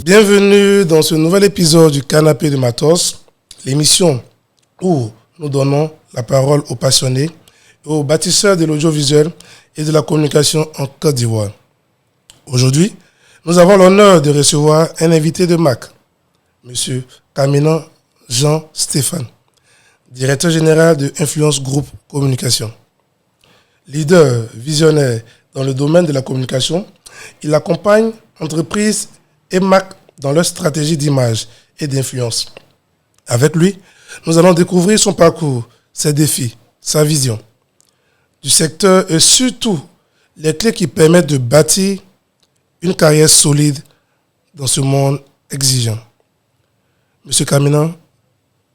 Bienvenue dans ce nouvel épisode du Canapé de Matos, l'émission où nous donnons la parole aux passionnés et aux bâtisseurs de l'audiovisuel et de la communication en Côte d'Ivoire. Aujourd'hui, nous avons l'honneur de recevoir un invité de marque, M. Kamina Jean-Stéphane, directeur général de Influence Group Communication. Leader visionnaire dans le domaine de la communication, il accompagne entreprises et marques dans leur stratégie d'image et d'influence. Avec lui, nous allons découvrir son parcours, ses défis, sa vision du secteur et surtout les clés qui permettent de bâtir une carrière solide dans ce monde exigeant. Monsieur Kamina,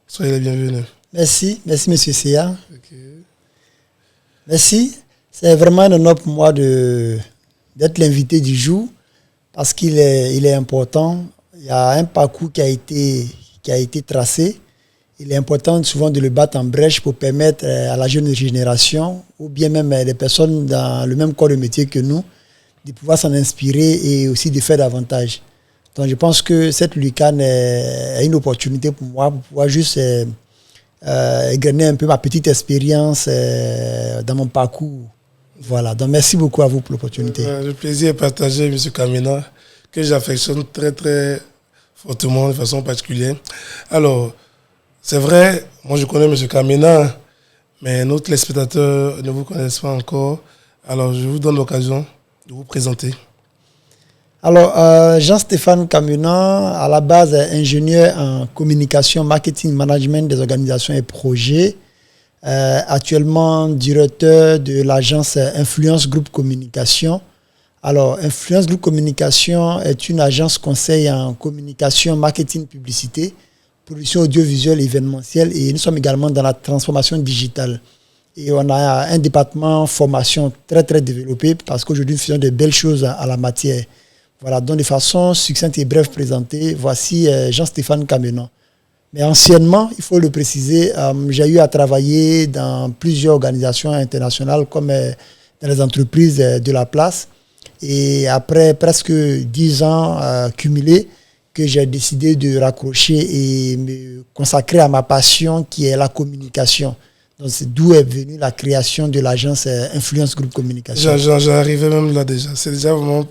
soyez le bienvenu. Merci Monsieur Sia. Okay. Merci. C'est vraiment un honneur pour moi d'être l'invité du jour parce qu'il est important. Il y a un parcours qui a été tracé. Il est important souvent de le battre en brèche pour permettre à la jeune génération ou bien même les personnes dans le même corps de métier que nous de pouvoir s'en inspirer et aussi de faire davantage. Donc je pense que cette Lucane est une opportunité pour moi pour pouvoir juste égrener un peu ma petite expérience dans mon parcours. Voilà, donc merci beaucoup à vous pour l'opportunité. Le plaisir est partagé, M. Kamina, que j'affectionne très très fortement, de façon particulière. Alors, c'est vrai, moi je connais M. Kamina, mais nos téléspectateurs ne vous connaissent pas encore. Alors, je vous donne l'occasion de vous présenter. Alors, Jean-Stéphane Kamina, à la base, est ingénieur en communication, marketing, management des organisations et projets. Actuellement directeur de l'agence Influence Group Communication. Alors, Influence Group Communication est une agence conseil en communication, marketing, publicité, production audiovisuelle, événementielle et nous sommes également dans la transformation digitale. Et on a un département formation très très développé parce qu'aujourd'hui nous faisons de belles choses à la matière. Voilà, donc de façon succincte et brève présentée, voici Jean-Stéphane Kamina. Mais anciennement, il faut le préciser, j'ai eu à travailler dans plusieurs organisations internationales comme dans les entreprises de la place. Et après presque 10 ans cumulés, que j'ai décidé de raccrocher et me consacrer à ma passion qui est la communication. Donc c'est d'où est venue la création de l'agence Influence Group Communication. J'arrivais même là déjà. C'est déjà vraiment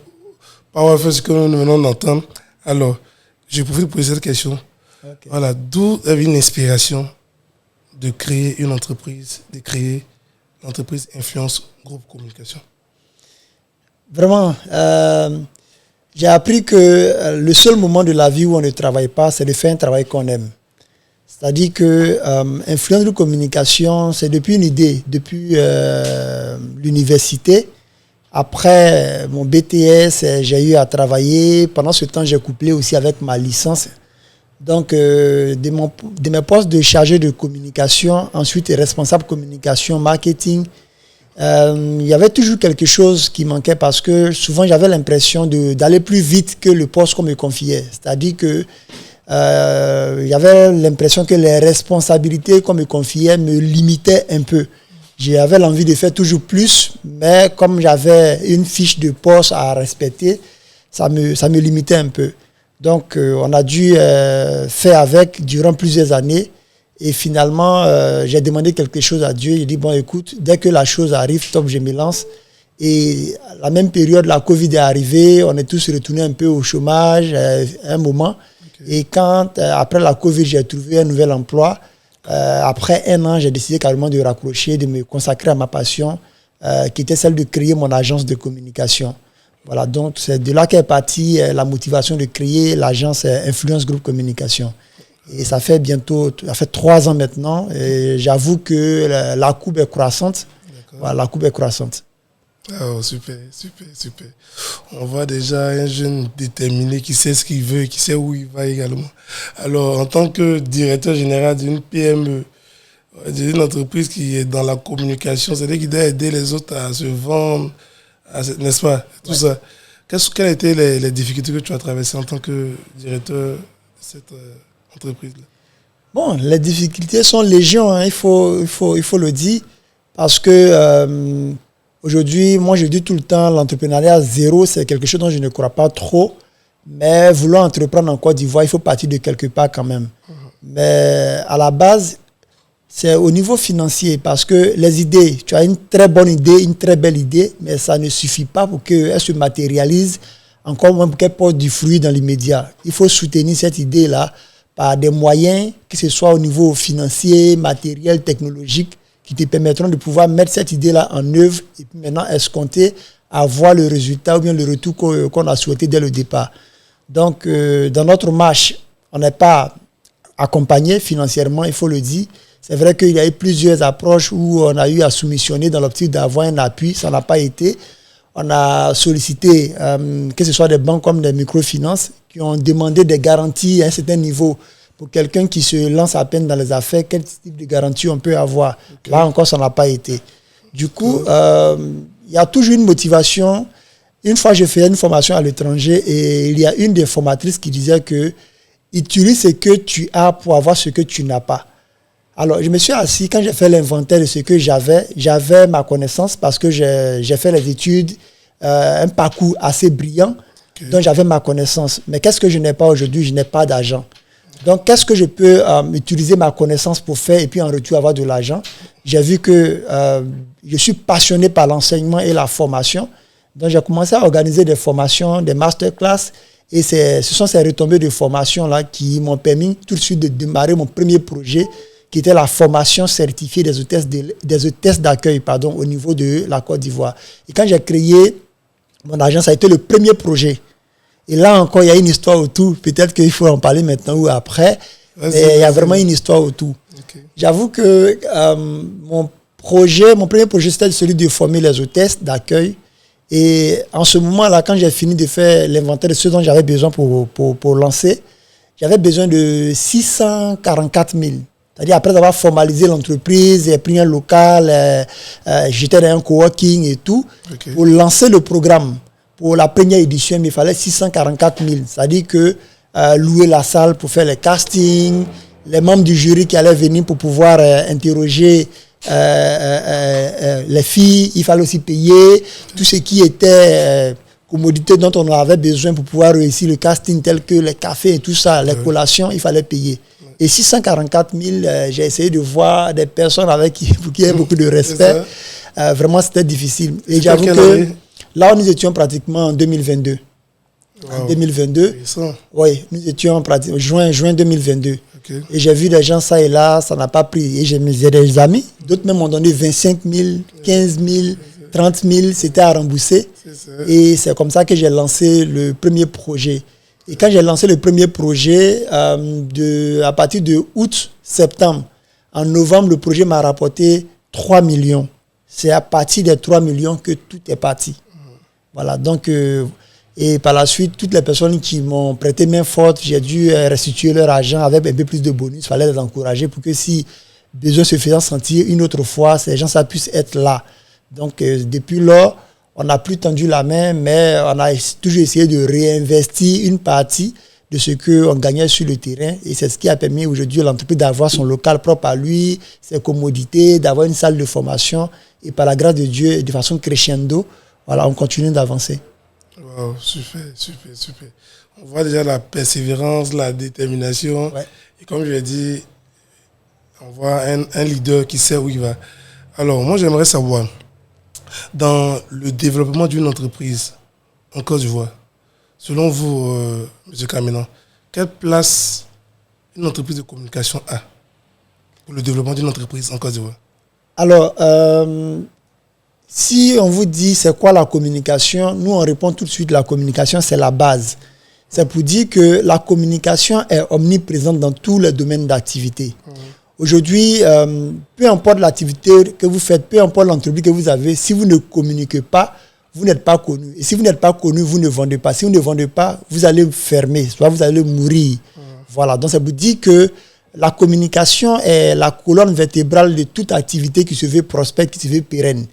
powerful ce que nous venons d'entendre. Alors, je pouvais poser cette question. Okay. Voilà, d'où est venue l'inspiration de créer une entreprise, de créer l'entreprise Influence Group Communication? Vraiment, j'ai appris que le seul moment de la vie où on ne travaille pas, c'est de faire un travail qu'on aime. C'est-à-dire que Influence Group Communication, c'est depuis une idée, depuis l'université. Après mon BTS, j'ai eu à travailler. Pendant ce temps, j'ai couplé aussi avec ma licence. Donc, de mes postes de chargé de communication, ensuite responsable communication, marketing, il y avait toujours quelque chose qui manquait parce que souvent j'avais l'impression d'aller plus vite que le poste qu'on me confiait. C'est-à-dire que il y avait l'impression que les responsabilités qu'on me confiait me limitaient un peu. J'avais l'envie de faire toujours plus, mais comme j'avais une fiche de poste à respecter, ça me limitait un peu. Donc, on a dû faire avec durant plusieurs années. Et finalement, j'ai demandé quelque chose à Dieu. Il dit, bon, écoute, dès que la chose arrive, top, je me lance. Et à la même période, la Covid est arrivée. On est tous retournés un peu au chômage à un moment. Okay. Et quand, après la Covid, j'ai trouvé un nouvel emploi, après 1 an, j'ai décidé carrément de raccrocher, de me consacrer à ma passion, qui était celle de créer mon agence de communication. Voilà, donc c'est de là qu'est partie la motivation de créer l'agence Influence Group Communication. Et ça fait 3 ans maintenant. Et j'avoue que la courbe est croissante. Voilà, la courbe est croissante. Oh, super. On voit déjà un jeune déterminé qui sait ce qu'il veut et qui sait où il va également. Alors, en tant que directeur général d'une PME, d'une entreprise qui est dans la communication, c'est-à-dire qu'il doit aider les autres à se vendre, n'est-ce pas? Tout ça. Quelles étaient les difficultés que tu as traversées en tant que directeur de cette entreprise-là? Bon, les difficultés sont légion, hein, il faut le dire, parce que aujourd'hui, moi je dis tout le temps, l'entrepreneuriat zéro, c'est quelque chose dont je ne crois pas trop. Mais vouloir entreprendre en Côte d'Ivoire, il faut partir de quelque part quand même. Mais à la base, c'est au niveau financier parce que les idées, tu as une très bonne idée, une très belle idée, mais ça ne suffit pas pour qu'elle se matérialise, encore moins pour qu'elle porte du fruit dans l'immédiat. Il faut soutenir cette idée-là par des moyens, que ce soit au niveau financier, matériel, technologique, qui te permettront de pouvoir mettre cette idée-là en œuvre et puis maintenant escompter avoir le résultat ou bien le retour qu'on a souhaité dès le départ. Donc, dans notre marche, on n'est pas accompagné financièrement, il faut le dire. C'est vrai qu'il y a eu plusieurs approches où on a eu à soumissionner dans l'optique d'avoir un appui, ça n'a pas été. On a sollicité, que ce soit des banques comme des microfinances, qui ont demandé des garanties à un certain niveau pour quelqu'un qui se lance à peine dans les affaires, quel type de garantie on peut avoir. Okay. Là encore, ça n'a pas été. Du coup, il y a toujours une motivation. Une fois, j'ai fait une formation à l'étranger et il y a une des formatrices qui disait que utilise ce que tu as pour avoir ce que tu n'as pas. Alors, je me suis assis, quand j'ai fait l'inventaire de ce que j'avais ma connaissance parce que j'ai fait les études, un parcours assez brillant, donc j'avais ma connaissance. Mais qu'est-ce que je n'ai pas aujourd'hui? Je n'ai pas d'argent. Donc, qu'est-ce que je peux utiliser ma connaissance pour faire et puis en retour avoir de l'argent? J'ai vu que je suis passionné par l'enseignement et la formation. Donc, j'ai commencé à organiser des formations, des masterclass. Et ce sont ces retombées de formation-là qui m'ont permis tout de suite de démarrer mon premier projet, qui était la formation certifiée des hôtesses d'accueil au niveau de la Côte d'Ivoire. Et quand j'ai créé mon agence, ça a été le premier projet. Et là encore, il y a une histoire autour. Peut-être qu'il faut en parler maintenant ou après. Mais il y a vraiment une histoire autour. Okay. J'avoue que mon premier projet, c'était celui de former les hôtesses d'accueil. Et en ce moment-là, quand j'ai fini de faire l'inventaire de ce dont j'avais besoin pour lancer, j'avais besoin de 644 000. C'est-à-dire, après avoir formalisé l'entreprise, j'ai pris un local, j'étais dans un coworking et tout. Okay. Pour lancer le programme, pour la première édition, il me fallait 644 000. C'est-à-dire que louer la salle pour faire les castings, les membres du jury qui allaient venir pour pouvoir interroger les filles, il fallait aussi payer tout ce qui était commodité dont on avait besoin pour pouvoir réussir le casting, tel que les cafés et tout ça, les collations, il fallait payer. Et 644 000, j'ai essayé de voir des personnes pour qui il y ait beaucoup de respect. Vraiment, c'était difficile. Et j'avoue que là, nous étions pratiquement en 2022. Wow. En 2022, oui, nous étions pratiquement juin 2022. Okay. Et j'ai vu des gens ça et là, ça n'a pas pris. Et j'ai des amis, d'autres même m'ont donné 25 000, 15 000, 30 000, c'était à rembourser. Et c'est comme ça que j'ai lancé le premier projet. Et quand j'ai lancé le premier projet, à partir de août-septembre, en novembre, le projet m'a rapporté 3 millions. C'est à partir des 3 millions que tout est parti. Voilà, donc, et par la suite, toutes les personnes qui m'ont prêté main forte, j'ai dû restituer leur argent avec un peu plus de bonus. Il fallait les encourager pour que si besoin se faisant sentir une autre fois, ces gens, ça puisse être là. Donc, depuis lors, on n'a plus tendu la main, mais on a toujours essayé de réinvestir une partie de ce qu'on gagnait sur le terrain. Et c'est ce qui a permis aujourd'hui à l'entreprise d'avoir son local propre à lui, ses commodités, d'avoir une salle de formation. Et par la grâce de Dieu, de façon crescendo, voilà, on continue d'avancer. Wow, super. On voit déjà la persévérance, la détermination. Ouais. Et comme je l'ai dit, on voit un leader qui sait où il va. Alors, moi, j'aimerais savoir, dans le développement d'une entreprise en Côte d'Ivoire, selon vous, M. Kamenan, quelle place une entreprise de communication a pour le développement d'une entreprise en Côte d'Ivoire? Alors, si on vous dit c'est quoi la communication, nous on répond tout de suite la communication c'est la base. C'est pour dire que la communication est omniprésente dans tous les domaines d'activité. Aujourd'hui, peu importe l'activité que vous faites, peu importe l'entreprise que vous avez, si vous ne communiquez pas, vous n'êtes pas connu. Et si vous n'êtes pas connu, vous ne vendez pas. Si vous ne vendez pas, vous allez fermer, soit vous allez mourir. Voilà, donc ça vous dit que la communication est la colonne vertébrale de toute activité qui se veut prospère, qui se veut pérenne.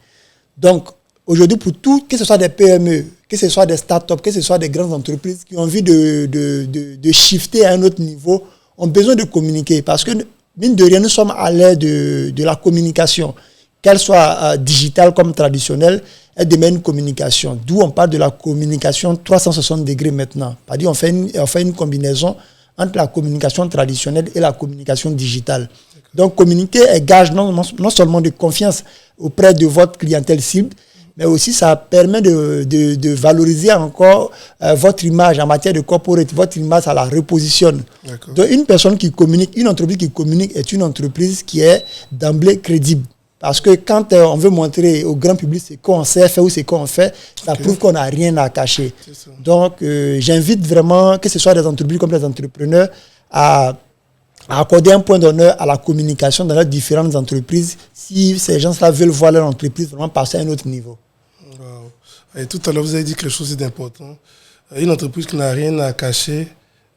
Donc, aujourd'hui, pour tout, que ce soit des PME, que ce soit des startups, que ce soit des grandes entreprises qui ont envie de shifter à un autre niveau, ont besoin de communiquer. Parce que, mine de rien, nous sommes à l'ère de la communication. Qu'elle soit digitale comme traditionnelle, est de mener une communication. D'où on parle de la communication 360 degrés maintenant. C'est-à-dire on fait une combinaison entre la communication traditionnelle et la communication digitale. Donc, communiquer est gage non seulement de confiance auprès de votre clientèle cible, mais aussi ça permet de valoriser encore votre image en matière de corporate. Votre image, ça la repositionne. Donc, une personne qui communique, une entreprise qui communique est une entreprise qui est d'emblée crédible. Parce que quand on veut montrer au grand public ce qu'on sait faire ou ce qu'on fait, ça prouve qu'on n'a rien à cacher. Donc, j'invite vraiment, que ce soit des entreprises comme des entrepreneurs, à accorder un point d'honneur à la communication dans leurs différentes entreprises si ces gens-là veulent voir leur entreprise vraiment passer à un autre niveau. Wow. Et tout à l'heure, vous avez dit quelque chose d'important. Une entreprise qui n'a rien à cacher,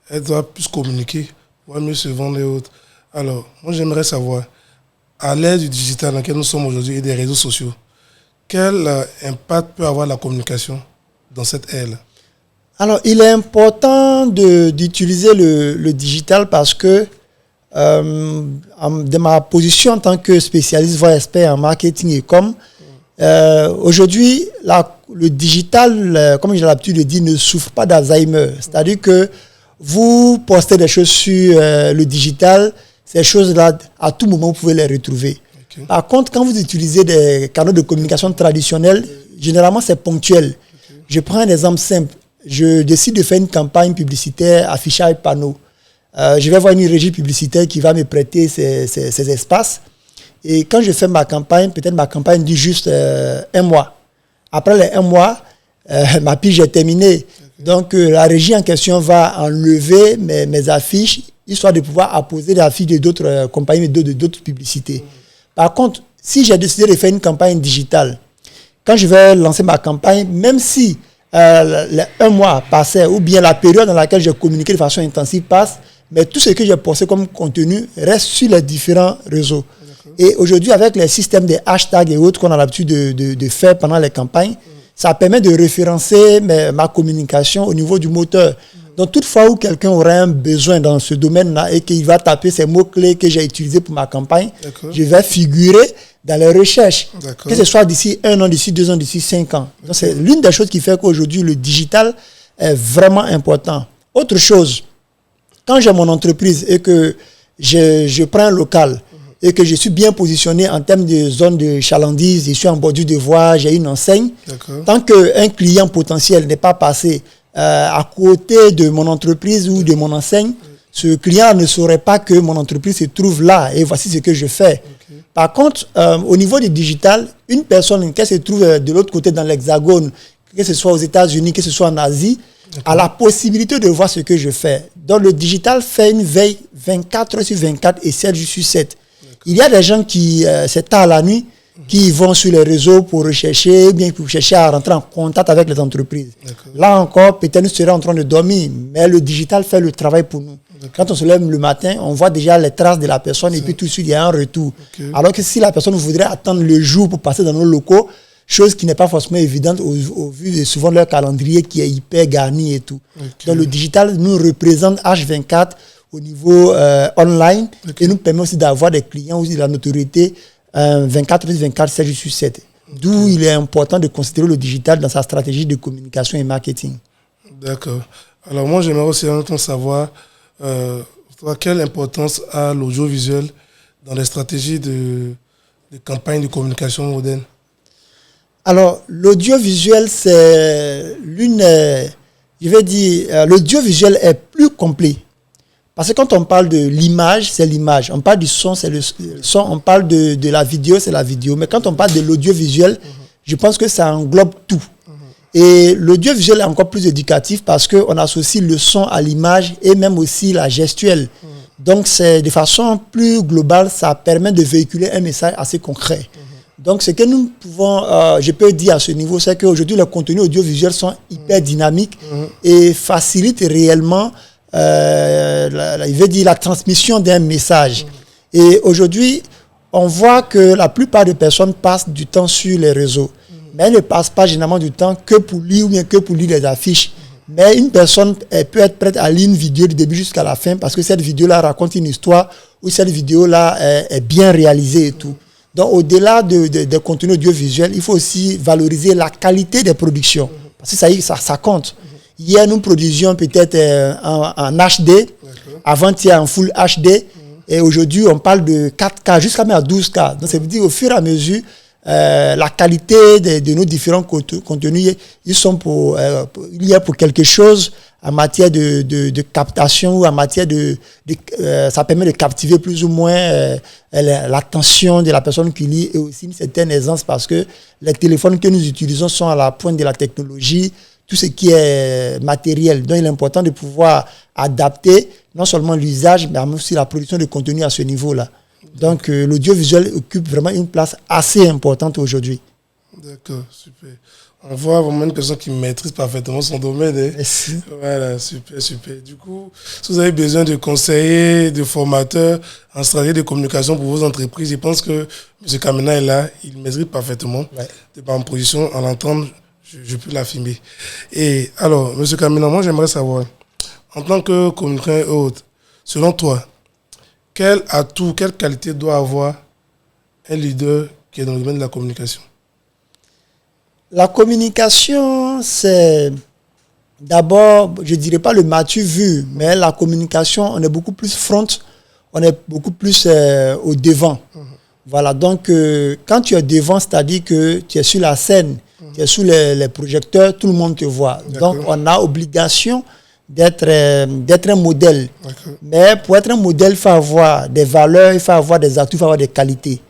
elle doit plus communiquer pour mieux se vendre et autres. Alors, moi, j'aimerais savoir, à l'ère du digital dans lequel nous sommes aujourd'hui et des réseaux sociaux, quel impact peut avoir la communication dans cette ère-là? Alors, il est important d'utiliser le digital parce que de ma position en tant que spécialiste, voire expert en marketing et com, aujourd'hui, le digital, comme j'ai l'habitude de dire, ne souffre pas d'Alzheimer. C'est-à-dire que vous postez des choses sur le digital, ces choses-là, à tout moment, vous pouvez les retrouver. Okay. Par contre, quand vous utilisez des canaux de communication traditionnels, généralement, c'est ponctuel. Okay. Je prends un exemple simple. Je décide de faire une campagne publicitaire, affichage panneau. Je vais voir une régie publicitaire qui va me prêter ces espaces. Et quand je fais ma campagne, peut-être ma campagne dure juste 1 mois. Après les 1 mois, ma pige est terminée. Okay. Donc, la régie en question va enlever mes affiches, histoire de pouvoir apposer les affiches d'autres compagnies, d'autres publicités. Par contre, si j'ai décidé de faire une campagne digitale, quand je vais lancer ma campagne, même si les 1 mois passaient, ou bien la période dans laquelle j'ai communiqué de façon intensive passe, mais tout ce que j'ai posté comme contenu reste sur les différents réseaux. Et aujourd'hui, avec les systèmes de hashtags et autres qu'on a l'habitude de faire pendant les campagnes, ça permet de référencer ma communication au niveau du moteur. Donc, toutefois où quelqu'un aurait un besoin dans ce domaine-là et qu'il va taper ces mots-clés que j'ai utilisés pour ma campagne, je vais figurer dans les recherches, que ce soit d'ici 1 an, d'ici 2 ans, d'ici 5 ans. Donc, c'est l'une des choses qui fait qu'aujourd'hui, le digital est vraiment important. Autre chose, quand j'ai mon entreprise et que je prends un local et que je suis bien positionné en termes de zone de chalandise, je suis en bordure de voie, j'ai une enseigne, tant qu'un client potentiel n'est pas passé à côté de mon entreprise ou de mon enseigne, ce client ne saurait pas que mon entreprise se trouve là et voici ce que je fais. Par contre, au niveau du digital, une personne qui se trouve de l'autre côté dans l'hexagone, que ce soit aux États-Unis, que ce soit en Asie, a la possibilité de voir ce que je fais. Donc le digital fait une veille 24 heures sur 24 et 7 jours sur 7. Il y a des gens qui, c'est tard la nuit, qui vont sur les réseaux pour rechercher, bien pour chercher à rentrer en contact avec les entreprises. Là encore, peut-être nous serions en train de dormir, mais le digital fait le travail pour nous. Quand on se lève le matin, on voit déjà les traces de la personne et puis tout de suite, il y a un retour. Alors que si la personne voudrait attendre le jour pour passer dans nos locaux, chose qui n'est pas forcément évidente au vu de souvent leur calendrier qui est hyper garni et tout. Donc le digital nous représente H24 au niveau online et nous permet aussi d'avoir des clients aussi de la notoriété 24/24, 7 jours sur 7. D'où il est important de considérer le digital dans sa stratégie de communication et marketing. D'accord. Alors moi, j'aimerais aussi savoir quelle importance a l'audiovisuel dans les stratégies de campagne de communication moderne. Alors, l'audiovisuel, c'est l'audiovisuel est plus complet. Parce que quand on parle de l'image, c'est l'image. On parle du son, c'est le son. On parle de la vidéo, c'est la vidéo. Mais quand on parle de l'audiovisuel, je pense que ça englobe tout. Et l'audiovisuel est encore plus éducatif parce qu'on associe le son à l'image et même aussi la gestuelle. Donc, c'est de façon plus globale, ça permet de véhiculer un message assez concret. Donc, ce que nous pouvons, je peux dire à ce niveau, c'est qu'aujourd'hui, les contenus audiovisuels sont hyper dynamiques et facilitent réellement la transmission d'un message. Et aujourd'hui, on voit que la plupart des personnes passent du temps sur les réseaux. Mais elles ne passent pas généralement du temps que pour lire ou bien que pour lire les affiches. Mais une personne peut être prête à lire une vidéo du début jusqu'à la fin parce que cette vidéo-là raconte une histoire ou cette vidéo-là est bien réalisée et tout. Donc, au-delà des contenus audiovisuels, il faut aussi valoriser la qualité des productions. Parce que ça compte. Hier, nous produisions peut-être en HD, avant-hier en Full HD, et aujourd'hui, on parle de 4K, jusqu'à même à 12K. Donc, ça veut dire au fur et à mesure, la qualité de nos différents contenus, ils sont il y a pour quelque chose en matière de captation ou en matière ça permet de captiver plus ou moins l'attention de la personne qui lit et aussi une certaine aisance parce que les téléphones que nous utilisons sont à la pointe de la technologie, tout ce qui est matériel. Donc, il est important de pouvoir adapter non seulement l'usage, mais aussi la production de contenu à ce niveau-là. Donc, l'audiovisuel occupe vraiment une place assez importante aujourd'hui. D'accord, super. On voit vraiment une personne qui maîtrise parfaitement son domaine. Hein. Merci. Voilà, super, super. Du coup, si vous avez besoin de conseillers, de formateurs en stratégie de communication pour vos entreprises, je pense que M. Kamina est là, il maîtrise parfaitement. Ouais. De par en position, en l'entendre, je peux l'affirmer. Et alors, M. Kamina, moi j'aimerais savoir, en tant que communicant et autres, selon toi, quel atout, quelle qualité doit avoir un leader qui est dans le domaine de la communication? La communication, c'est d'abord, je ne dirais pas le m'as-tu vu, mais la communication, on est beaucoup plus front, on est beaucoup plus au devant. Voilà, donc quand tu es devant, c'est-à-dire que tu es sur la scène, tu es sous les projecteurs, tout le monde te voit. Donc, on a obligation d'être un modèle. Mais pour être un modèle, il faut avoir des valeurs, il faut avoir des atouts, il faut avoir des qualités.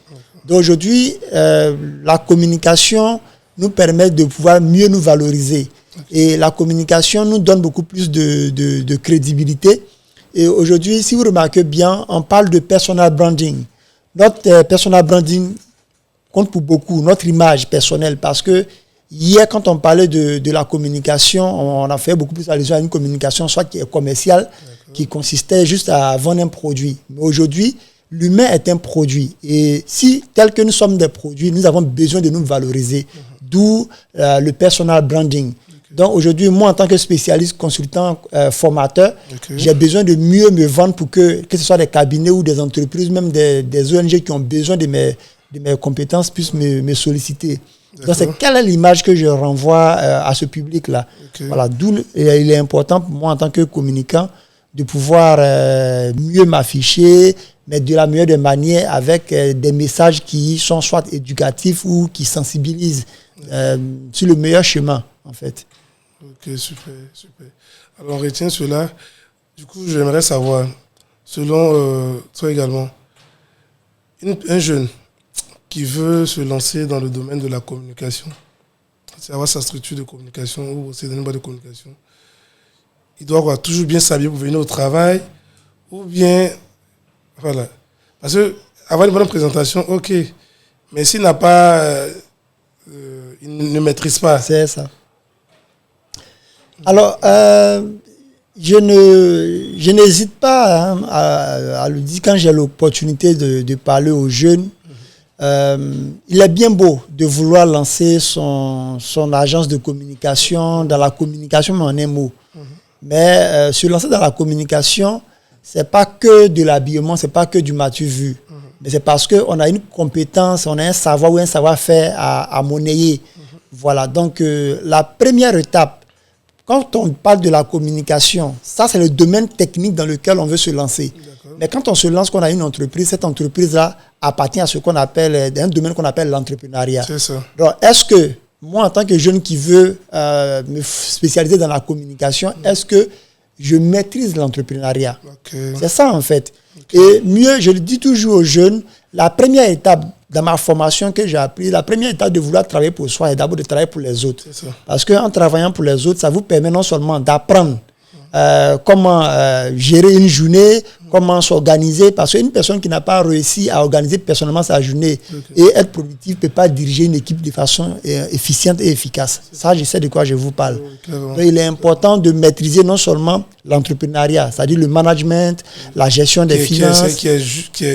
Donc aujourd'hui, la communication nous permet de pouvoir mieux nous valoriser. Et la communication nous donne beaucoup plus de crédibilité. Et aujourd'hui, si vous remarquez bien, on parle de personal branding. Notre personal branding compte pour beaucoup, notre image personnelle, parce que hier, quand on parlait de la communication, on a fait beaucoup plus allusion à une communication soit qui est commerciale, qui consistait juste à vendre un produit. Mais aujourd'hui, l'humain est un produit. Et si, tel que nous sommes des produits, nous avons besoin de nous valoriser. D'où le personal branding. Donc aujourd'hui, moi, en tant que spécialiste, consultant, formateur, j'ai besoin de mieux me vendre pour que ce soit des cabinets ou des entreprises, même des ONG qui ont besoin de mes compétences puissent me solliciter. Donc, c'est quelle est l'image que je renvoie à ce public-là. Voilà, d'où il est important pour moi, en tant que communicant, de pouvoir mieux m'afficher, mais de la meilleure des manières, avec des messages qui sont soit éducatifs ou qui sensibilisent sur le meilleur chemin, en fait. Ok, super, super. Alors, on retient cela. Du coup, j'aimerais savoir, selon toi également, un jeune qui veut se lancer dans le domaine de la communication, c'est avoir sa structure de communication ou c'est une boîte de communication, il doit toujours bien s'habiller pour venir au travail ou bien, voilà. Parce que avoir une bonne présentation, ok, mais s'il n'a pas, il ne maîtrise pas. C'est ça. Alors, je n'hésite pas à le dire quand j'ai l'opportunité de parler aux jeunes. Il est bien beau de vouloir lancer son agence de communication, dans la communication, mais en un mot. Mais se lancer dans la communication, c'est pas que de l'habillement, c'est pas que du m'as-tu vu. Mais c'est parce qu'on a une compétence, on a un savoir ou un savoir-faire à monnayer. Voilà, donc la première étape, quand on parle de la communication, ça c'est le domaine technique dans lequel on veut se lancer. Mais quand on se lance, qu'on a une entreprise, cette entreprise-là appartient à ce qu'on appelle, un domaine qu'on appelle l'entrepreneuriat. C'est ça. Donc, est-ce que, moi, en tant que jeune qui veut me spécialiser dans la communication, est-ce que je maîtrise l'entrepreneuriat? C'est ça, en fait. Et mieux, je le dis toujours aux jeunes, la première étape dans ma formation que j'ai appris, la première étape de vouloir travailler pour soi est d'abord de travailler pour les autres. Parce qu'en travaillant pour les autres, ça vous permet non seulement d'apprendre comment gérer une journée, comment s'organiser, parce qu'une personne qui n'a pas réussi à organiser personnellement sa journée et être productive ne peut pas diriger une équipe de façon efficiente et efficace. Ça, je sais de quoi je vous parle. Donc, il est important de maîtriser non seulement l'entrepreneuriat, c'est-à-dire le management, la gestion des finances. Qui est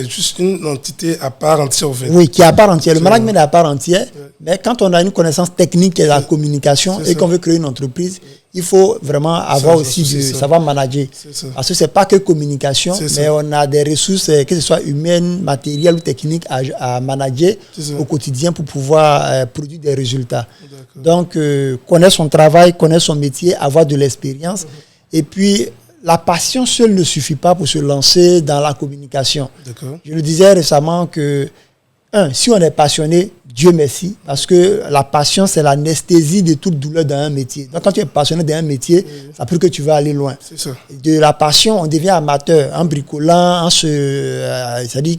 juste une entité à part entière, en fait. Oui, qui est à part entière. Le management est à part entière, mais quand on a une connaissance technique et la communication et qu'on veut créer une entreprise, il faut vraiment avoir savoir manager. Parce que c'est pas que communication, mais on a des ressources, que ce soit humaines, matérielles ou techniques, à manager au quotidien pour pouvoir produire des résultats. Donc, connaître son travail, connaître son métier, avoir de l'expérience. Et puis, la passion seule ne suffit pas pour se lancer dans la communication. Je le disais récemment que, si on est passionné, Dieu merci, parce que la passion, c'est l'anesthésie de toute douleur dans un métier. Donc, quand tu es passionné d'un métier, ça peut que tu vas aller loin. De la passion, on devient amateur en bricolant, c'est-à-dire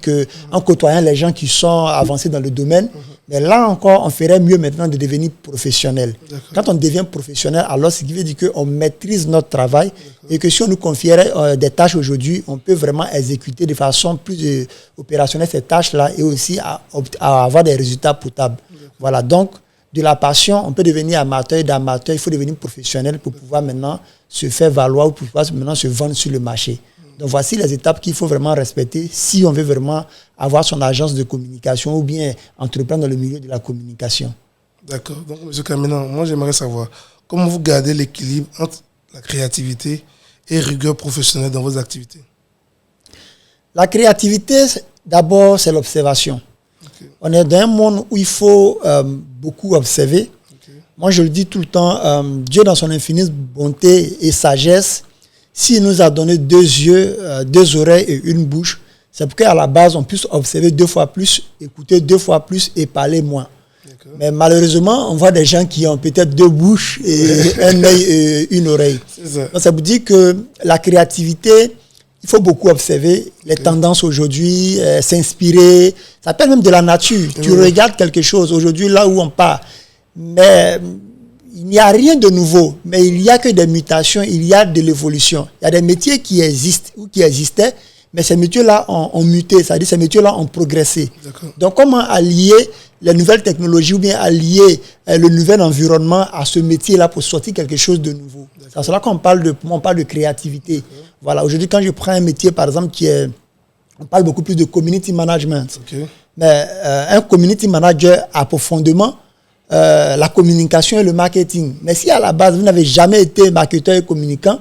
en côtoyant les gens qui sont avancés dans le domaine. Mais là encore, on ferait mieux maintenant de devenir professionnel. Quand on devient professionnel, alors ce qui veut dire qu'on maîtrise notre travail et que si on nous confierait des tâches aujourd'hui, on peut vraiment exécuter de façon plus opérationnelle ces tâches-là et aussi à avoir des résultats potables. Voilà, donc de la passion, on peut devenir amateur, d'amateur, il faut devenir professionnel pour pouvoir maintenant se faire valoir ou pour pouvoir maintenant se vendre sur le marché. Donc voici les étapes qu'il faut vraiment respecter si on veut vraiment avoir son agence de communication ou bien entreprendre dans le milieu de la communication. D'accord. Donc, M. Kamina, moi j'aimerais savoir comment vous gardez l'équilibre entre la créativité et rigueur professionnelle dans vos activités. La créativité, d'abord, c'est l'observation. On est dans un monde où il faut beaucoup observer. Moi, je le dis tout le temps, Dieu dans son infinie bonté et sagesse, s'il nous a donné 2 yeux, 2 oreilles et une bouche, c'est pour qu'à la base, on puisse observer 2 fois plus, écouter 2 fois plus et parler moins. Mais malheureusement, on voit des gens qui ont peut-être 2 bouches et un œil et une oreille. Donc ça veut dire que la créativité, il faut beaucoup observer les tendances aujourd'hui, s'inspirer. Ça s'appelle même de la nature. Tu regardes quelque chose aujourd'hui là où on part. Mais il n'y a rien de nouveau, mais il n'y a que des mutations, il y a de l'évolution. Il y a des métiers qui existent ou qui existaient, mais ces métiers-là ont muté, c'est-à-dire ces métiers-là ont progressé. Donc, comment allier les nouvelles technologies ou bien allier le nouvel environnement à ce métier-là pour sortir quelque chose de nouveau? C'est cela qu'on parle de créativité. Voilà, aujourd'hui, quand je prends un métier, par exemple, on parle beaucoup plus de community management. Mais un community manager a profondément la communication et le marketing. Mais si à la base, vous n'avez jamais été marketeur et communicant,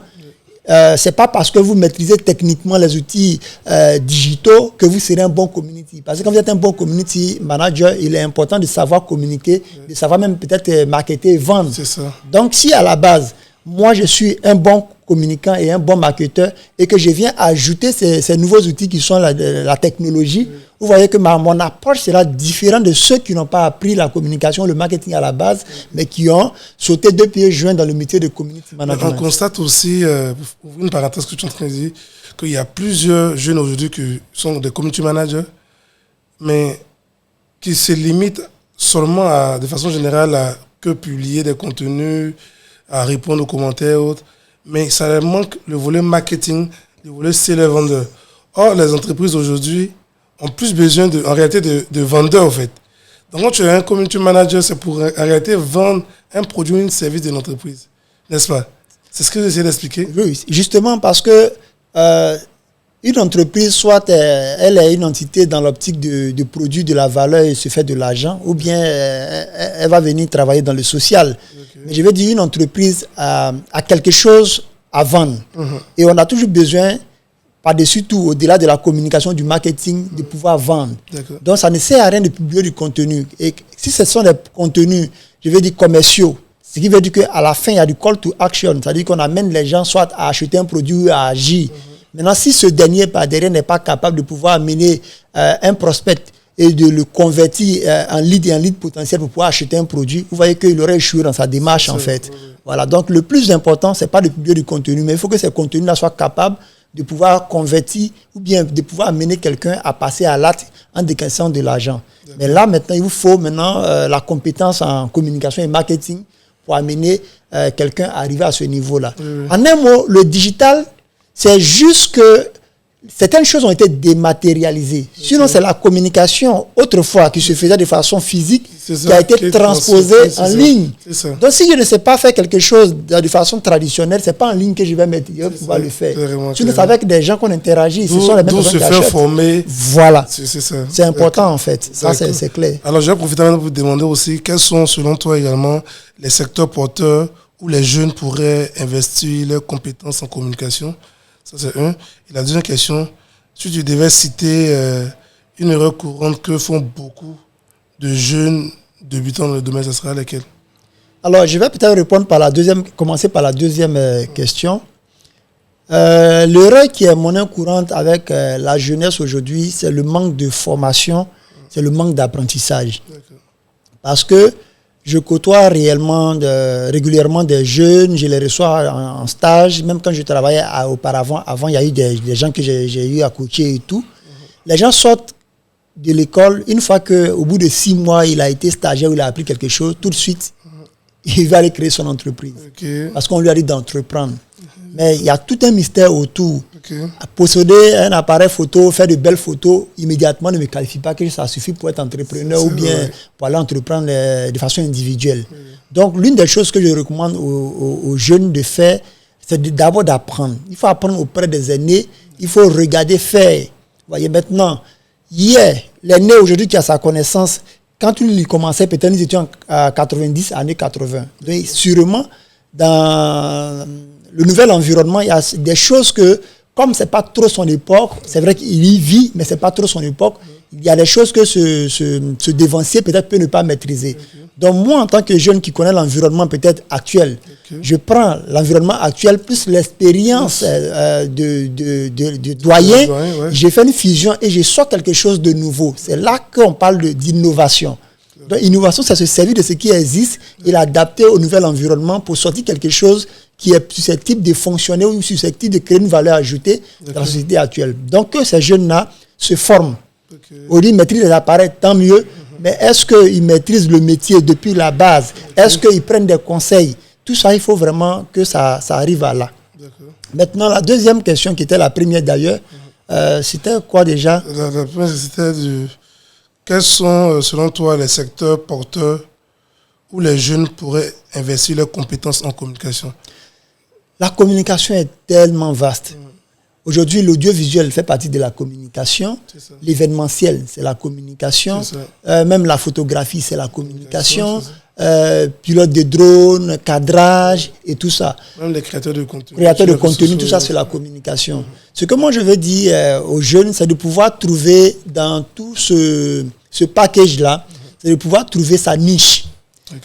c'est pas parce que vous maîtrisez techniquement les outils digitaux que vous serez un bon community. Parce que quand vous êtes un bon community manager, il est important de savoir communiquer, de savoir même peut-être marketer et vendre. Donc si à la base, moi je suis un bon communicant et un bon marketeur et que je viens ajouter ces nouveaux outils qui sont la technologie, vous voyez que mon approche sera différente de ceux qui n'ont pas appris la communication, le marketing à la base, mais qui ont sauté 2 pieds joints dans le métier de community management. On constate aussi, pour une parenthèse que tu es en train de dire, qu'il y a plusieurs jeunes aujourd'hui qui sont des community managers, mais qui se limitent seulement de façon générale à que publier des contenus, à répondre aux commentaires et autres. Mais ça leur manque le volet marketing, le volet seller vendeur. Or, les entreprises aujourd'hui ont plus besoin en réalité de vendeurs en fait. Donc quand tu es un community manager, c'est pour en réalité vendre un produit ou un service de l'entreprise. N'est-ce pas? C'est ce que j'essaie d'expliquer. Oui, justement parce que une entreprise, soit elle est une entité dans l'optique de produire de la valeur et se faire de l'argent, ou bien elle va venir travailler dans le social. Mais je veux dire, une entreprise a quelque chose à vendre. Et on a toujours besoin, par-dessus tout, au-delà de la communication, du marketing, de pouvoir vendre. Donc, ça ne sert à rien de publier du contenu. Et si ce sont des contenus, je veux dire, commerciaux, ce qui veut dire qu'à la fin, il y a du call to action. C'est-à-dire qu'on amène les gens soit à acheter un produit ou à agir. Maintenant, si ce dernier, par derrière, n'est pas capable de pouvoir amener un prospect et de le convertir en lead potentiel pour pouvoir acheter un produit, vous voyez qu'il aurait échoué dans sa démarche, en fait. Voilà. Donc, le plus important, ce n'est pas de publier du contenu, mais il faut que ces contenus-là soient capables de pouvoir convertir ou bien de pouvoir amener quelqu'un à passer à l'acte en décaissant de l'argent. Mais là, maintenant, il vous faut la compétence en communication et marketing pour amener quelqu'un à arriver à ce niveau-là. En un mot, le digital, c'est juste que certaines choses ont été dématérialisées. Sinon, c'est la communication autrefois qui se faisait de façon phisique qui a été transposée en ligne. Donc, si je ne sais pas faire quelque chose de façon traditionnelle, ce n'est pas en ligne que je vais mettre, je vais pouvoir le faire. Sinon, c'est avec des gens qu'on interagit. Ce sont les mêmes personnes qui achètent. Se faire former. Voilà. C'est important, en fait. Ça, c'est clair. Alors, je vais profiter pour vous demander aussi quels sont, selon toi également, les secteurs porteurs où les jeunes pourraient investir leurs compétences en communication? Ça, c'est un. Et la deuxième question, si tu devais citer une erreur courante que font beaucoup de jeunes débutants dans le domaine, ça sera laquelle? Alors, je vais peut-être répondre commencer par la deuxième question. L'erreur qui est monnaie courante avec la jeunesse aujourd'hui, c'est le manque de formation, c'est le manque d'apprentissage. D'accord. Parce que je côtoie régulièrement des jeunes, je les reçois en stage, même quand je travaillais auparavant, il y a eu des gens que j'ai eu à coacher et tout. Les gens sortent de l'école, une fois qu'au bout de 6 mois, il a été stagiaire ou il a appris quelque chose, tout de suite, il va aller créer son entreprise. Okay. Parce qu'on lui a dit d'entreprendre. Mais il y a tout un mystère autour. Okay. Posséder un appareil photo, faire de belles photos, immédiatement ne me qualifie pas que ça suffit pour être entrepreneur ou bien pour aller entreprendre de façon individuelle. Donc, l'une des choses que je recommande aux jeunes de faire, c'est d'abord d'apprendre. Il faut apprendre auprès des aînés, il faut regarder faire. Vous voyez, maintenant, l'aîné aujourd'hui qui a sa connaissance, quand il commençait, peut-être ils étaient en 90, années 80. Donc, sûrement, dans le nouvel environnement, il y a des choses que, comme ce n'est pas trop son époque, c'est vrai qu'il y vit, mais ce n'est pas trop son époque, il y a des choses que ce dévancier peut-être peut ne pas maîtriser. Donc moi, en tant que jeune qui connaît l'environnement peut-être actuel, je prends l'environnement actuel plus l'expérience de doyen, j'ai fait une fusion et je sors quelque chose de nouveau. C'est là qu'on parle d'innovation. Donc, innovation, c'est se servir de ce qui existe et l'adapter au nouvel environnement pour sortir quelque chose qui est susceptible de fonctionner ou susceptible de créer une valeur ajoutée dans la société actuelle. Donc, que ces jeunes-là se forment. Au lieu de maîtriser les appareils, tant mieux. Mais est-ce qu'ils maîtrisent le métier depuis la base? Est-ce qu'ils prennent des conseils? Tout ça, il faut vraiment que ça arrive à là. Maintenant, la deuxième question, qui était la première d'ailleurs, c'était quoi déjà? La première, c'était quels sont, selon toi, les secteurs porteurs où les jeunes pourraient investir leurs compétences en communication? La communication est tellement vaste. Aujourd'hui, l'audiovisuel fait partie de la communication. L'événementiel, c'est la communication. Même la photographie, c'est la communication. Pilote de drone, cadrage et tout ça. Même les créateurs de contenu. Créateurs de contenu, tout ça, c'est la communication. Ce que moi, je veux dire aux jeunes, c'est de pouvoir trouver dans tout ce package-là, c'est de pouvoir trouver sa niche.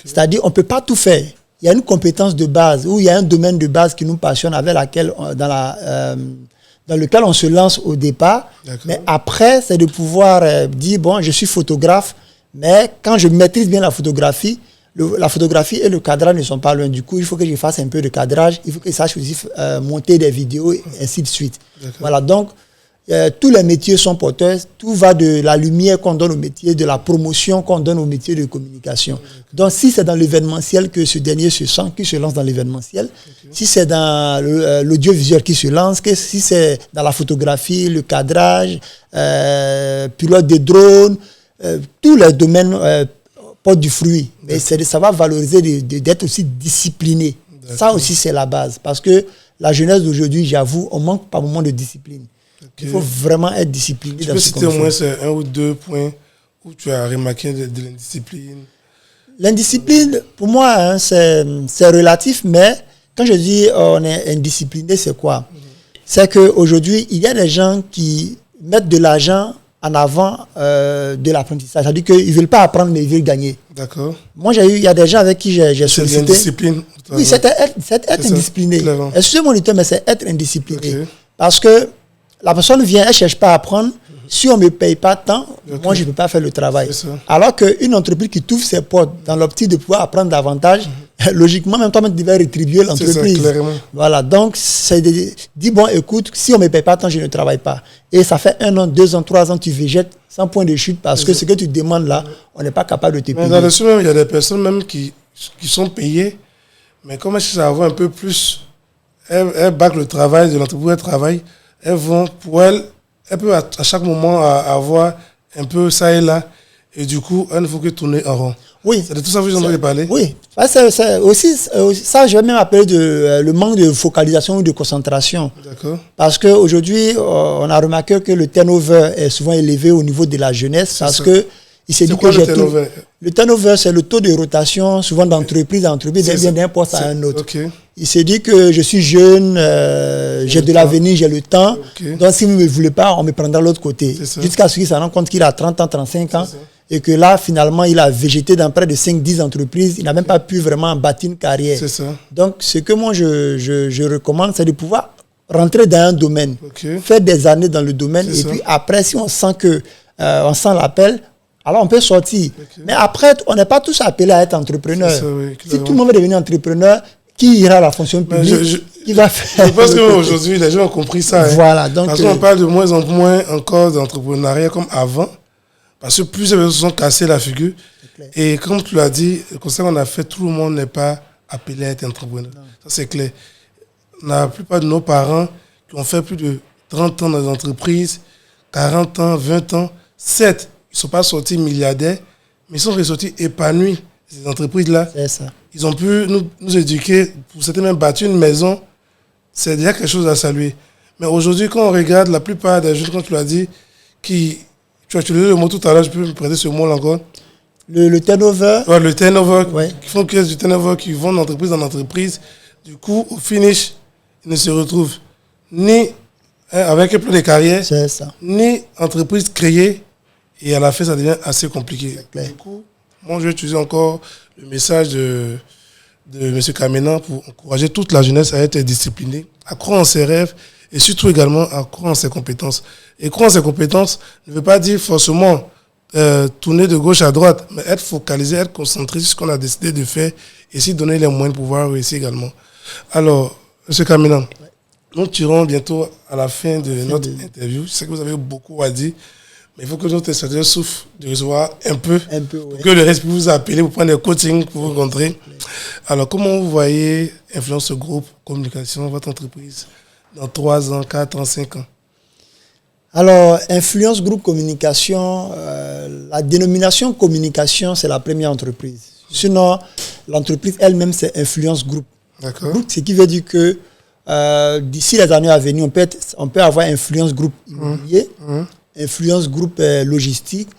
C'est-à-dire, on ne peut pas tout faire. Il y a une compétence de base ou il y a un domaine de base qui nous passionne, avec laquelle, dans lequel on se lance au départ. Mais après, c'est de pouvoir dire, bon, je suis photographe, mais quand je maîtrise bien la photographie et le cadrage ne sont pas loin. Du coup, il faut que je fasse un peu de cadrage, il faut que je sache aussi monter des vidéos et ainsi de suite. Voilà, donc, tous les métiers sont porteurs. Tout va de la lumière qu'on donne au métier, de la promotion qu'on donne au métier de communication. Donc, si c'est dans l'événementiel que ce dernier se lance dans l'événementiel, si c'est dans l'audiovisuel qui se lance, si c'est dans la photographie, le cadrage, pilote de drone, tous les domaines portent du fruit. Mais c'est de savoir valoriser, d'être aussi discipliné. Ça aussi, c'est la base. Parce que la jeunesse d'aujourd'hui, j'avoue, on manque par moment de discipline. Il faut vraiment être discipliné. Tu peux citer au moins un ou deux points où tu as remarqué de l'indiscipline? L'indiscipline, pour moi, hein, c'est relatif, mais quand je dis on est indiscipliné, c'est quoi? C'est qu'aujourd'hui, il y a des gens qui mettent de l'argent en avant de l'apprentissage. C'est-à-dire qu'ils ne veulent pas apprendre, mais ils veulent gagner. D'accord. Moi, il y a des gens avec qui j'ai sollicité. C'est l'indiscipline. Oui, c'est être indiscipliné. Excusez-moi du terme, mais c'est être indiscipliné. Parce que la personne vient, elle ne cherche pas à apprendre. Si on ne me paye pas tant, moi, je ne peux pas faire le travail. Alors qu'une entreprise qui t'ouvre ses portes dans l'optique de pouvoir apprendre davantage, logiquement, même toi-même, tu devais rétribuer l'entreprise. Voilà, donc, c'est de dire, bon, écoute, si on ne me paye pas tant, je ne travaille pas. Et ça fait 1 an, 2 ans, 3 ans, tu végètes sans point de chute parce que ce que tu demandes là, on n'est pas capable de te payer. Dans le sud, il y a des personnes même qui sont payées, mais comme elles cherchent à avoir un peu plus, elles bâclent le travail de l'entreprise où elles travaillent. Elles vont, pour elles peut à chaque moment avoir un peu ça et là. Et du coup, elles ne font que tourner en rond. Oui. C'est de tout ça que vous en avez parlé? Oui. C'est aussi, ça, je vais même appeler le manque de focalisation ou de concentration. D'accord. Parce qu'aujourd'hui, on a remarqué que le turnover est souvent élevé au niveau de la jeunesse. Parce qu'ils Il s'est dit quoi que le turnover? Le turnover, c'est le taux de rotation, souvent d'entreprise à entreprise, d'un poste à un autre. Okay. Il s'est dit que je suis jeune, j'ai de l'avenir, j'ai le temps. Okay. Donc, si vous ne me voulez pas, on me prendra de l'autre côté. Jusqu'à ce qu'il se rende compte qu'il a 30 ans, 35 ans. Et que là, finalement, il a végété dans près de 5-10 entreprises. Il n'a même pas pu vraiment bâtir une carrière. C'est ça. Donc, ce que moi, je recommande, c'est de pouvoir rentrer dans un domaine, faire des années dans le domaine. Et puis après, si on sent que on sent l'appel, alors on peut sortir. Mais après, on n'est pas tous appelés à être entrepreneurs. Ça, oui, si tout le monde veut devenir entrepreneur, qui ira à la fonction publique? Qui va faire? Je pense qu'aujourd'hui, les gens ont compris ça. Voilà. Donc, parce qu'on parle de moins en moins encore d'entrepreneuriat comme avant. Parce que plusieurs personnes se sont cassées la figure. Et comme tu l'as dit, le conseil qu'on a fait, tout le monde n'est pas appelé à être entrepreneur. Non. Ça, c'est clair. La plupart de nos parents qui ont fait plus de 30 ans dans les entreprises, 40 ans, 20 ans, 7, ils ne sont pas sortis milliardaires, mais ils sont ressortis épanouis, ces entreprises-là. C'est ça. Ils ont pu nous éduquer, pour certains même bâtir une maison. C'est déjà quelque chose à saluer. Mais aujourd'hui, quand on regarde la plupart des jeunes, comme tu l'as dit, qui... Tu as utilisé le mot tout à l'heure, je peux me prêter ce mot là encore. Le turnover. Ouais, le turnover, qui font qu'il y ait du turnover, qui vont d'entreprise en entreprise. Du coup, au finish, ils ne se retrouvent ni avec un plan de carrière, ni entreprise créée. Et à la fin, ça devient assez compliqué. Du coup, moi, je vais utiliser encore le message de M. Kamena pour encourager toute la jeunesse à être disciplinée, à croire en ses rêves et surtout également à croire en ses compétences. Et croire en ses compétences ne veut pas dire forcément tourner de gauche à droite, mais être focalisé, être concentré sur ce qu'on a décidé de faire et s'y donner les moyens de pouvoir réussir également. Alors, M. Kamena, nous tirons bientôt à la fin de notre interview. Je sais que vous avez beaucoup à dire, mais il faut que notre téléspectateurs souffrent de recevoir un peu pour que le reste puisse vous appeler, pour prendre des coachings, pour vous rencontrer. Alors, comment vous voyez Influence Group Communication, votre entreprise, dans 3 ans, 4 ans, 5 ans? Alors, Influence Group Communication, la dénomination communication, c'est la première entreprise. Sinon, l'entreprise elle-même, c'est Influence Group. D'accord. Ce qui veut dire que d'ici les années à venir, on peut avoir Influence Group immobilier, Influence Group logistique,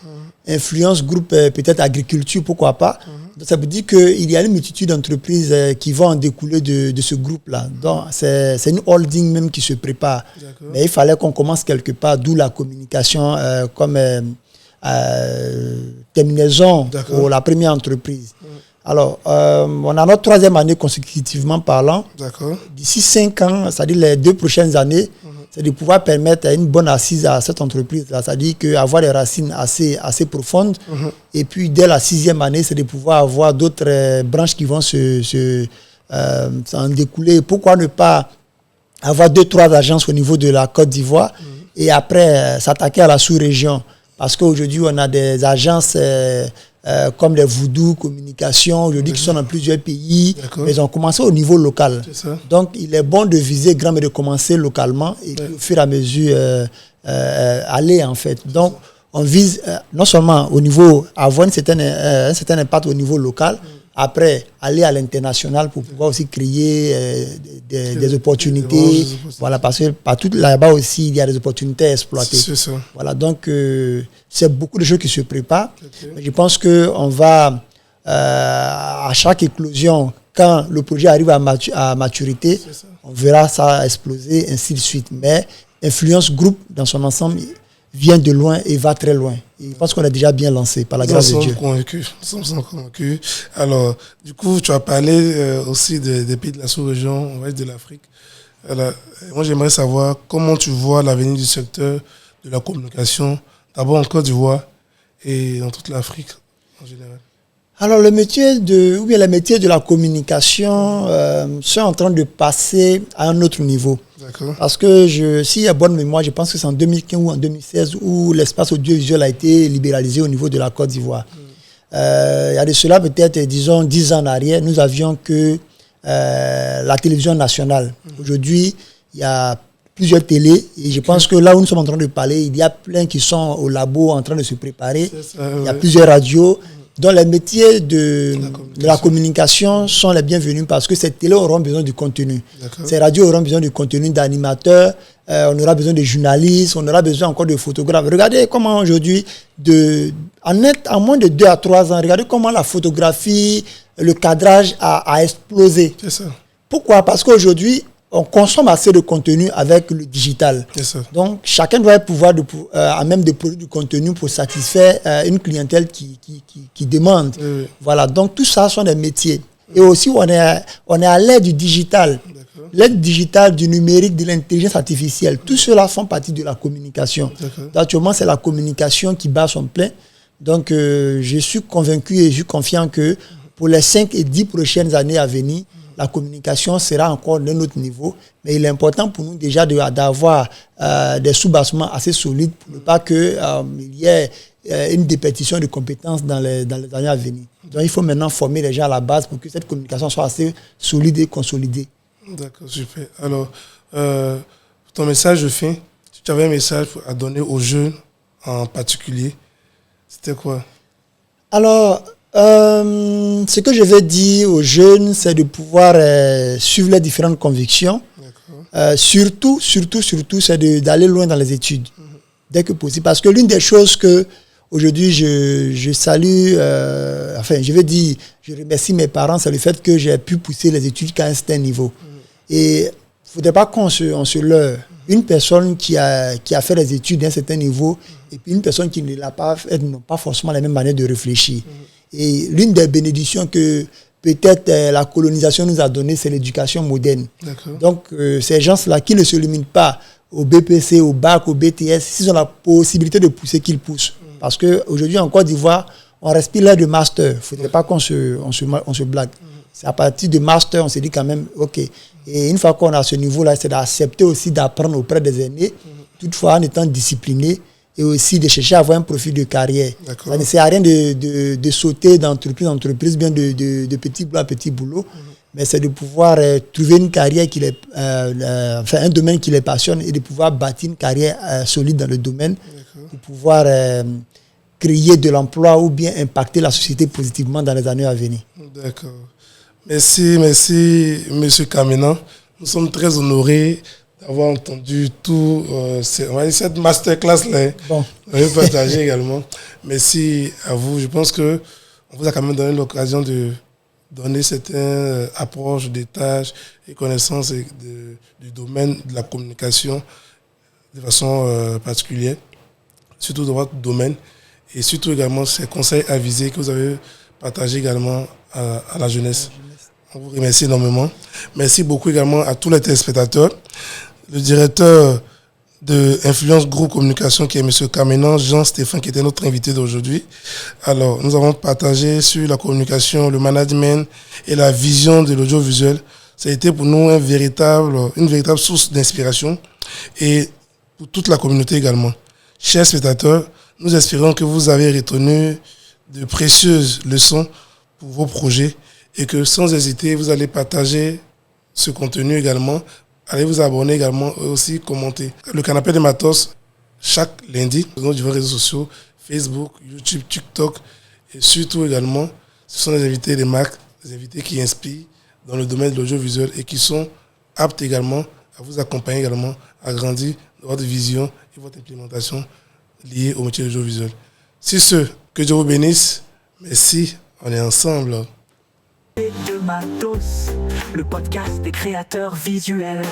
Influence Group peut-être agriculture, pourquoi pas. Donc, ça veut dire qu'il y a une multitude d'entreprises qui vont en découler de ce groupe-là. Donc, c'est une holding même qui se prépare. Mais il fallait qu'on commence quelque part, d'où la communication comme terminaison pour la première entreprise. Alors, on a notre 3e année consécutivement parlant. D'ici 5 ans, c'est-à-dire les 2 prochaines années, c'est de pouvoir permettre une bonne assise à cette entreprise-là. C'est-à-dire qu'avoir des racines assez profondes. Et puis, dès la 6e année, c'est de pouvoir avoir d'autres branches qui vont s'en découler. Pourquoi ne pas avoir 2-3 agences au niveau de la Côte d'Ivoire et après s'attaquer à la sous-région? Parce qu'aujourd'hui, on a des agences comme les Voodoo Communication, aujourd'hui, qui sont dans plusieurs pays, mais ils ont commencé au niveau local. Donc, il est bon de viser grand, mais de commencer localement et au fur et à mesure aller, en fait. Donc, on vise non seulement au niveau, avoir un certain impact au niveau local, après aller à l'international pour pouvoir aussi créer des opportunités. Voilà, parce que partout là-bas aussi, il y a des opportunités à exploiter. Voilà, donc c'est beaucoup de choses qui se préparent. Je pense qu'on va, à chaque éclosion, quand le projet arrive à maturité, on verra ça exploser, ainsi de suite. Mais Influence Group, dans son ensemble, vient de loin et va très loin. Et je pense qu'on est déjà bien lancé par la grâce de Dieu. Nous sommes convaincus. Alors, du coup, tu as parlé aussi des pays de la sous-région, de l'Afrique. Alors, moi, j'aimerais savoir comment tu vois l'avenir du secteur de la communication, d'abord en Côte d'Ivoire et dans toute l'Afrique en général. Alors, les métiers de la communication sont en train de passer à un autre niveau. Parce que s'il y a bonne mémoire, je pense que c'est en 2015 ou en 2016 où l'espace audiovisuel a été libéralisé au niveau de la Côte d'Ivoire. Il y a de cela peut-être, disons, 10 ans en arrière, nous avions que la télévision nationale. Aujourd'hui, il y a plusieurs télés et je pense que là où nous sommes en train de parler, il y a plein qui sont au labo en train de se préparer. Il y a plusieurs radios. Donc les métiers de la communication sont les bienvenus parce que ces télés auront besoin du contenu. Ces radios auront besoin du contenu d'animateurs, on aura besoin de journalistes, on aura besoin encore de photographes. Regardez comment aujourd'hui, en moins de 2 à 3 ans, regardez comment la photographie, le cadrage a explosé. C'est ça. Pourquoi? Parce qu'aujourd'hui, on consomme assez de contenu avec le digital. C'est ça. Donc, chacun doit pouvoir à même de produire du contenu pour satisfaire une clientèle qui demande. Oui. Voilà. Donc, tout ça sont des métiers. Et aussi, on est à l'ère du digital. D'accord. L'aide digitale, du numérique, de l'intelligence artificielle. Tout cela font partie de la communication. D'accord. Actuellement, c'est la communication qui bat son plein. Donc, je suis convaincu et je suis confiant que pour les 5 et 10 prochaines années à venir, la communication sera encore d'un autre niveau. Mais il est important pour nous déjà d'avoir des sous-bassements assez solides pour ne pas qu'il y ait une dépétition de compétences dans les années à venir. Donc, il faut maintenant former les gens à la base pour que cette communication soit assez solide et consolidée. D'accord, super. Alors, ton message de fin, si tu avais un message à donner aux jeunes en particulier, c'était quoi? Alors, ce que je vais dire aux jeunes, c'est de pouvoir suivre les différentes convictions. Surtout, c'est d'aller loin dans les études, dès que possible. Parce que l'une des choses que aujourd'hui je salue, je remercie mes parents, c'est le fait que j'ai pu pousser les études qu'à un certain niveau. Et il ne faudrait pas qu'on se leurre. Une personne qui a fait les études d'un certain niveau et puis une personne qui ne l'a pas fait, elles n'ont pas forcément la même manière de réfléchir. Et l'une des bénédictions que peut-être la colonisation nous a donné, c'est l'éducation moderne. D'accord. Donc, ces gens-là qui ne se limitent pas au BPC, au bac, au BTS, s'ils ont la possibilité de pousser, qu'ils poussent. Parce qu'aujourd'hui, en Côte d'Ivoire, on respire l'air de master. Il ne faudrait pas qu'on se blague. C'est à partir de master, on se dit quand même, OK. Et une fois qu'on a ce niveau-là, c'est d'accepter aussi d'apprendre auprès des aînés, toutefois en étant discipliné, et aussi de chercher à avoir un profil de carrière. Ça ne sert à rien de sauter d'entreprise en entreprise, bien de petit boulot à petit boulot, mais c'est de pouvoir trouver une carrière un domaine qui les passionne et de pouvoir bâtir une carrière solide dans le domaine pour pouvoir créer de l'emploi ou bien impacter la société positivement dans les années à venir. D'accord. Merci, Monsieur Kamenan. Nous sommes très honorés d'avoir entendu tout cette masterclass-là. Bon. On va partager également. Merci à vous. Je pense qu'on vous a quand même donné l'occasion de donner certaines approches des tâches et connaissances du domaine de la communication de façon particulière, surtout dans votre domaine, et surtout également ces conseils avisés que vous avez partagés également à la jeunesse. On vous remercie énormément. Merci beaucoup également à tous les téléspectateurs. Le directeur de Influence Group Communication, qui est M. Kamenan, Jean-Stéphane, qui était notre invité d'aujourd'hui. Alors, nous avons partagé sur la communication, le management et la vision de l'audiovisuel. Ça a été pour nous une véritable source d'inspiration et pour toute la communauté également. Chers spectateurs, nous espérons que vous avez retenu de précieuses leçons pour vos projets et que sans hésiter, vous allez partager ce contenu également. Allez vous abonner également et aussi commenter. Le Canapé de Matos, chaque lundi, sur nos différents réseaux sociaux, Facebook, YouTube, TikTok, et surtout également, ce sont des invités des marques, des invités qui inspirent dans le domaine de l'audiovisuel et qui sont aptes également à vous accompagner également à grandir dans votre vision et votre implémentation liée au métier de l'audiovisuel. Si ce, que Dieu vous bénisse. Merci, on est ensemble. De Matos, le podcast des créateurs visuels.